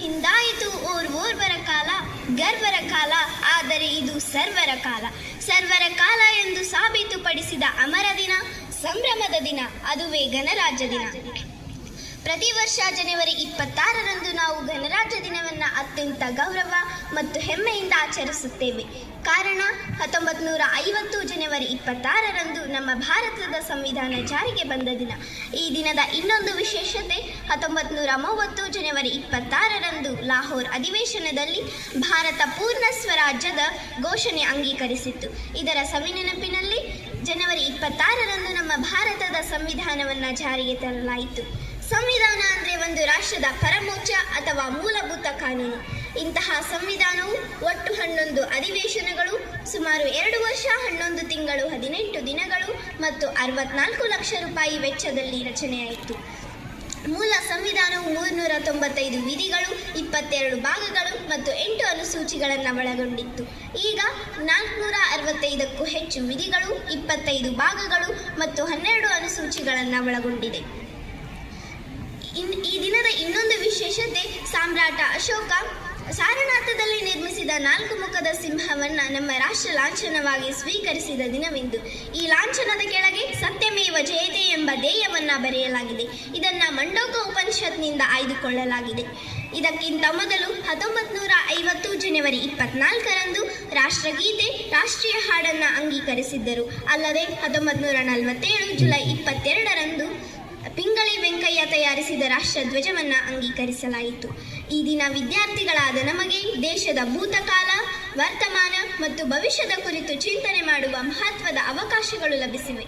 ಹಿಂದಾಯಿತು ಓರ್ವರ ಕಾಲ, ಗರ್ವರ ಕಾಲ, ಆದರೆ ಇದು ಸರ್ವರ ಕಾಲ. ಸರ್ವರ ಕಾಲ ಎಂದು ಸಾಬೀತುಪಡಿಸಿದ ಅಮರ ದಿನ, ಸಂಭ್ರಮದ ದಿನ, ಅದುವೇ ಗಣರಾಜ್ಯ ದಿನ. ಪ್ರತಿ ವರ್ಷ ಜನವರಿ 26ರಂದು ನಾವು ಗಣರಾಜ್ಯ ದಿನವನ್ನು ಅತ್ಯಂತ ಗೌರವ ಮತ್ತು ಹೆಮ್ಮೆಯಿಂದ ಆಚರಿಸುತ್ತೇವೆ. ಕಾರಣ 1950 ಜನವರಿ 26ರಂದು ನಮ್ಮ ಭಾರತದ ಸಂವಿಧಾನ ಜಾರಿಗೆ ಬಂದ ದಿನ. ಈ ದಿನದ ಇನ್ನೊಂದು ವಿಶೇಷತೆ, 1930 ಜನವರಿ 26ರಂದು ಲಾಹೋರ್ ಅಧಿವೇಶನದಲ್ಲಿ ಭಾರತ ಪೂರ್ಣ ಸ್ವರಾಜ್ಯದ ಘೋಷಣೆ ಅಂಗೀಕರಿಸಿತ್ತು. ಇದರ ಸವಿನೆನಪಿನಲ್ಲಿ ಜನವರಿ 26ರಂದು ನಮ್ಮ ಭಾರತದ ಸಂವಿಧಾನವನ್ನು ಜಾರಿಗೆ ತರಲಾಯಿತು. ಸಂವಿಧಾನ ಅಂದರೆ ಒಂದು ರಾಷ್ಟ್ರದ ಪರಮೋಚ್ಚ ಅಥವಾ ಮೂಲಭೂತ ಕಾನೂನು. ಇಂತಹ ಸಂವಿಧಾನವು ಒಟ್ಟು 11 ಅಧಿವೇಶನಗಳು, ಸುಮಾರು 2 ವರ್ಷ 11 ತಿಂಗಳು 18 ದಿನಗಳು ಮತ್ತು 64 ಲಕ್ಷ ರೂಪಾಯಿ ವೆಚ್ಚದಲ್ಲಿ ರಚನೆಯಾಯಿತು. ಮೂಲ ಸಂವಿಧಾನವು 395 ವಿಧಿಗಳು, 22 ಭಾಗಗಳು ಮತ್ತು 8 ಅನುಸೂಚಿಗಳನ್ನು ಒಳಗೊಂಡಿತ್ತು. ಈಗ 465ಕ್ಕೂ ಹೆಚ್ಚು ವಿಧಿಗಳು, 25 ಭಾಗಗಳು ಮತ್ತು 12 ಅನುಸೂಚಿಗಳನ್ನು ಒಳಗೊಂಡಿದೆ. ಈ ದಿನದ ಇನ್ನೊಂದು ವಿಶೇಷತೆ, ಸಾಮ್ರಾಟ ಅಶೋಕ ಸಾರನಾಥದಲ್ಲಿ ನಿರ್ಮಿಸಿದ 4 ಮುಖದ ಸಿಂಹವನ್ನು ನಮ್ಮ ರಾಷ್ಟ್ರ ಲಾಂಛನವಾಗಿ ಸ್ವೀಕರಿಸಿದ ದಿನವೆಂದು. ಈ ಲಾಂಛನದ ಕೆಳಗೆ ಸತ್ಯಮೇವ ಜಯತೆ ಎಂಬ ಧ್ಯೇಯವನ್ನು ಬರೆಯಲಾಗಿದೆ. ಇದನ್ನು ಮಂಡೋಕ ಉಪನಿಷತ್ನಿಂದ ಆಯ್ದುಕೊಳ್ಳಲಾಗಿದೆ. ಇದಕ್ಕಿಂತ ಮೊದಲು 1950 ಜನವರಿ 24ರಂದು ರಾಷ್ಟ್ರಗೀತೆ, ರಾಷ್ಟ್ರೀಯ ಹಾಡನ್ನು ಅಂಗೀಕರಿಸಿದ್ದರು. ಅಲ್ಲದೆ 1947 ಜುಲೈ 22ರಂದು ಪಿಂಗಳಿ ವೆಂಕಯ್ಯ ತಯಾರಿಸಿದ ರಾಷ್ಟ್ರಧ್ವಜವನ್ನು ಅಂಗೀಕರಿಸಲಾಯಿತು. ಈ ದಿನ ವಿದ್ಯಾರ್ಥಿಗಳಾದ ನಮಗೆ ದೇಶದ ಭೂತಕಾಲ, ವರ್ತಮಾನ ಮತ್ತು ಭವಿಷ್ಯದ ಕುರಿತು ಚಿಂತನೆ ಮಾಡುವ ಮಹತ್ವದ ಅವಕಾಶಗಳು ಲಭಿಸಿವೆ.